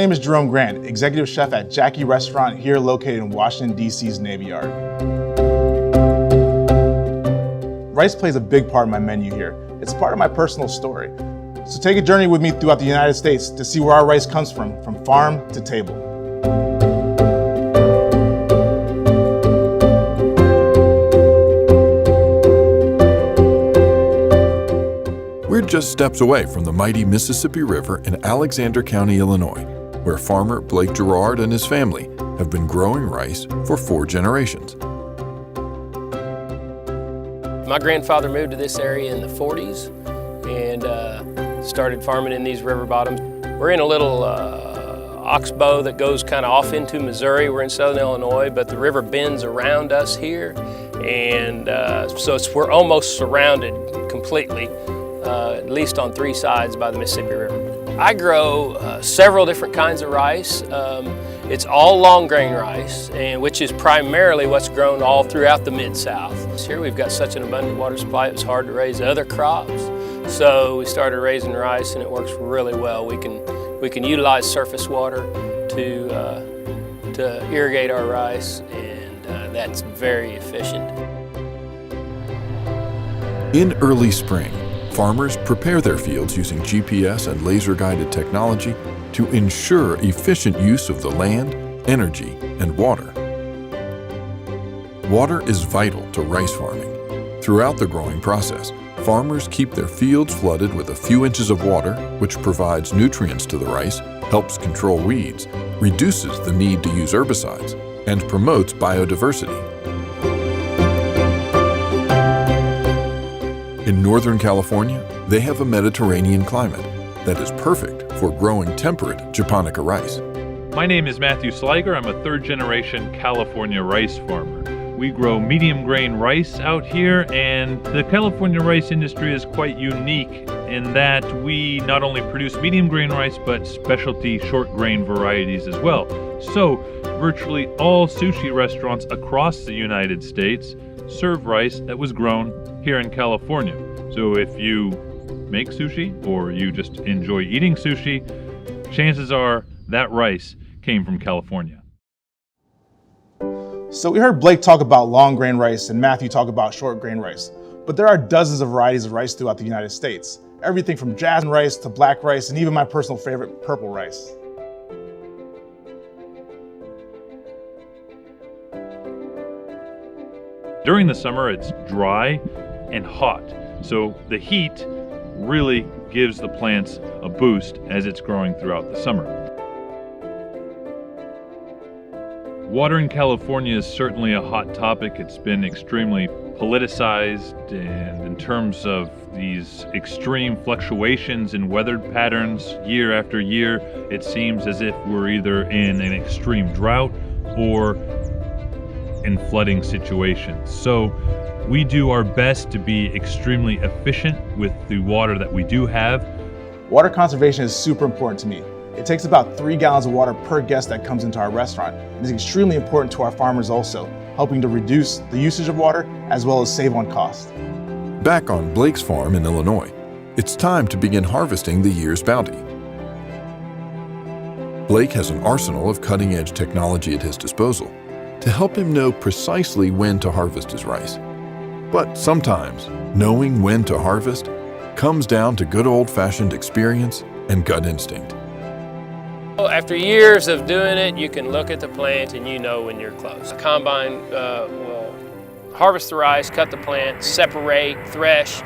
name is Jerome Grant, executive chef at Jackie Restaurant here located in Washington, D.C.'s Navy Yard. Rice plays a big part in my menu here. It's part of my personal story. So take a journey with me throughout the United States to see where our rice comes from farm to table. We're just steps away from the mighty Mississippi River in Alexander County, Illinois, where farmer Blake Gerard and his family have been growing rice for 4 generations. My grandfather moved to this area in the 40s and started farming in these river bottoms. We're in a little oxbow that goes kind of off into Missouri. We're in southern Illinois, but the river bends around us here, and so we're almost surrounded completely, at least on 3 sides, by the Mississippi River. I grow several different kinds of rice. It's all long grain rice, which is primarily what's grown all throughout the Mid-South. Here we've got such an abundant water supply, it was hard to raise other crops. So we started raising rice, and it works really well. We can utilize surface water to irrigate our rice, and that's very efficient. In early spring, farmers prepare their fields using GPS and laser-guided technology to ensure efficient use of the land, energy, and water. Water is vital to rice farming. Throughout the growing process, farmers keep their fields flooded with a few inches of water, which provides nutrients to the rice, helps control weeds, reduces the need to use herbicides, and promotes biodiversity. In Northern California, they have a Mediterranean climate that is perfect for growing temperate japonica rice. My name is Matthew Sliger. I'm a 3rd-generation California rice farmer. We grow medium grain rice out here, and the California rice industry is quite unique in that we not only produce medium grain rice, but specialty short grain varieties as well. So virtually all sushi restaurants across the United States serve rice that was grown here in California. So if you make sushi or you just enjoy eating sushi, chances are that rice came from California. So we heard Blake talk about long grain rice and Matthew talk about short grain rice, but there are dozens of varieties of rice throughout the United States. Everything from jasmine rice to black rice and even my personal favorite, purple rice. During the summer, it's dry and hot, so the heat really gives the plants a boost as it's growing throughout the summer. Water in California is certainly a hot topic. It's been extremely politicized, and in terms of these extreme fluctuations in weather patterns year after year, it seems as if we're either in an extreme drought or in flooding situations. So we do our best to be extremely efficient with the water that we do have. Water conservation is super important to me. It takes about 3 gallons of water per guest that comes into our restaurant. It is extremely important to our farmers also, helping to reduce the usage of water as well as save on cost. Back on Blake's farm in Illinois, it's time to begin harvesting the year's bounty. Blake has an arsenal of cutting-edge technology at his disposal to help him know precisely when to harvest his rice. But sometimes, knowing when to harvest comes down to good old-fashioned experience and gut instinct. After years of doing it, you can look at the plant and you know when you're close. The combine will harvest the rice, cut the plant, separate, thresh,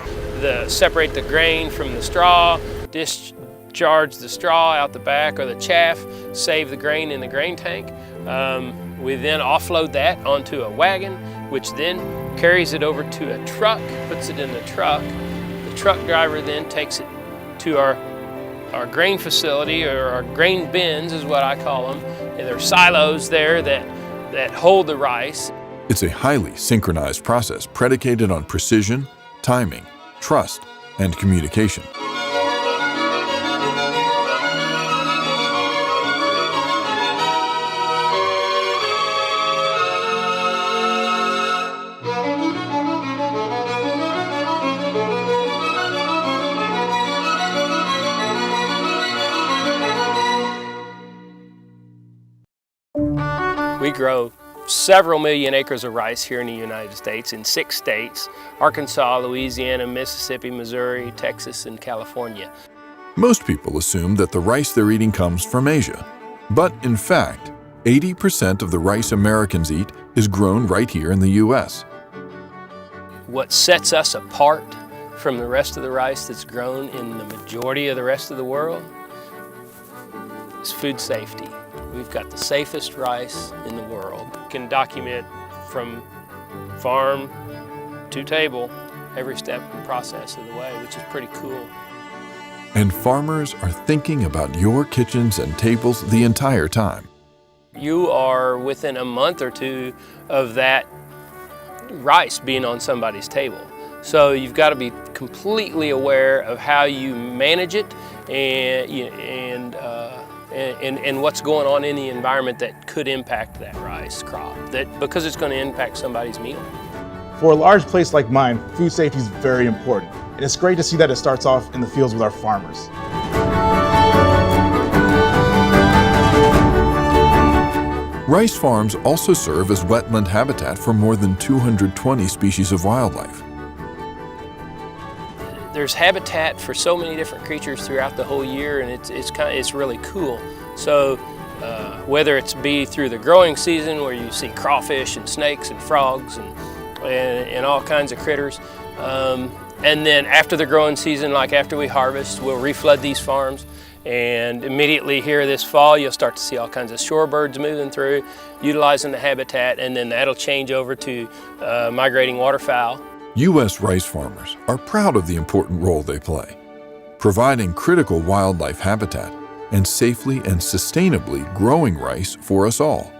separate the grain from the straw, discharge the straw out the back or the chaff, save the grain in the grain tank. We then offload that onto a wagon, which then carries it over to a truck, puts it in the truck. The truck driver then takes it to our grain facility, or our grain bins is what I call them. And there are silos there that hold the rice. It's a highly synchronized process predicated on precision, timing, trust, and communication. We grow several million acres of rice here in the United States in 6 states: Arkansas, Louisiana, Mississippi, Missouri, Texas, and California. Most people assume that the rice they're eating comes from Asia. But in fact, 80% of the rice Americans eat is grown right here in the U.S. What sets us apart from the rest of the rice that's grown in the majority of the rest of the world is food safety. We've got the safest rice in the world. We can document from farm to table every step and process of the way, which is pretty cool. And farmers are thinking about your kitchens and tables the entire time. You are within a month or two of that rice being on somebody's table. So you've got to be completely aware of how you manage it and what's going on in the environment that could impact that rice crop, because it's going to impact somebody's meal. For a large place like mine, food safety is very important. And it's great to see that it starts off in the fields with our farmers. Rice farms also serve as wetland habitat for more than 220 species of wildlife. There's habitat for so many different creatures throughout the whole year, and it's really cool. So whether it's be through the growing season where you see crawfish and snakes and frogs and all kinds of critters, and then after the growing season, like after we harvest, we'll reflood these farms, and immediately here this fall you'll start to see all kinds of shorebirds moving through, utilizing the habitat, and then that'll change over to migrating waterfowl. U.S. rice farmers are proud of the important role they play, providing critical wildlife habitat and safely and sustainably growing rice for us all.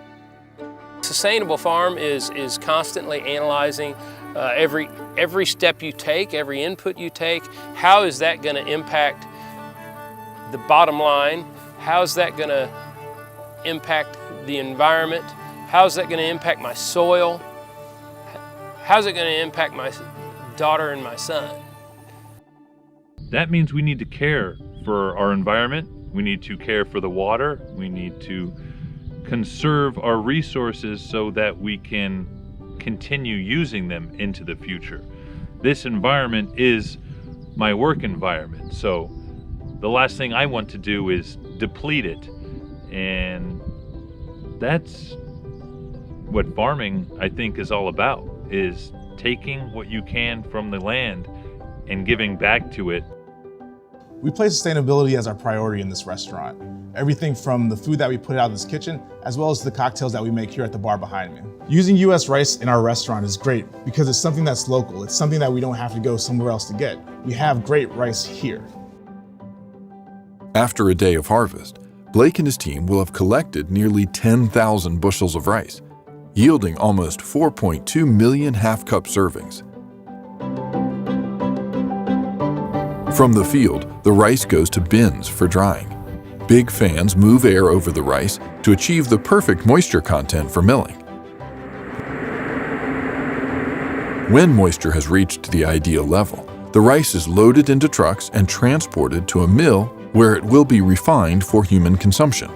Sustainable farm is constantly analyzing every step you take, every input you take. How is that going to impact the bottom line? How is that going to impact the environment? How is that going to impact my soil? How's it going to impact my daughter and my son? That means we need to care for our environment. We need to care for the water. We need to conserve our resources so that we can continue using them into the future. This environment is my work environment, so the last thing I want to do is deplete it. And that's what farming, I think, is all about, is taking what you can from the land and giving back to it. We place sustainability as our priority in this restaurant. Everything from the food that we put out of this kitchen, as well as the cocktails that we make here at the bar behind me. Using U.S. rice in our restaurant is great because it's something that's local. It's something that we don't have to go somewhere else to get. We have great rice here. After a day of harvest, Blake and his team will have collected nearly 10,000 bushels of rice, yielding almost 4.2 million half-cup servings. From the field, the rice goes to bins for drying. Big fans move air over the rice to achieve the perfect moisture content for milling. When moisture has reached the ideal level, the rice is loaded into trucks and transported to a mill where it will be refined for human consumption.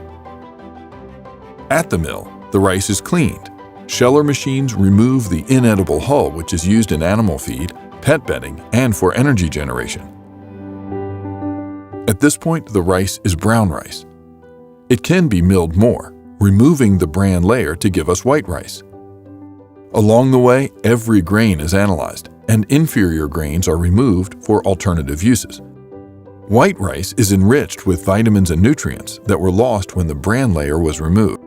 At the mill, the rice is cleaned. Sheller machines remove the inedible hull, which is used in animal feed, pet bedding, and for energy generation. At this point, the rice is brown rice. It can be milled more, removing the bran layer to give us white rice. Along the way, every grain is analyzed, and inferior grains are removed for alternative uses. White rice is enriched with vitamins and nutrients that were lost when the bran layer was removed.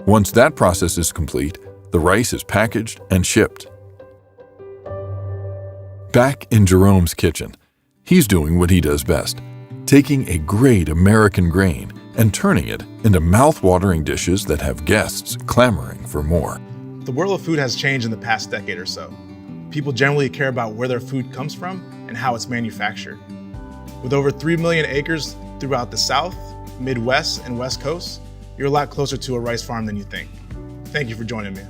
Once that process is complete, the rice is packaged and shipped. Back in Jerome's kitchen, he's doing what he does best, taking a great American grain and turning it into mouth-watering dishes that have guests clamoring for more. The world of food has changed in the past decade or so. People generally care about where their food comes from and how it's manufactured. With over 3 million acres throughout the South, Midwest, and West Coast, you're a lot closer to a rice farm than you think. Thank you for joining me.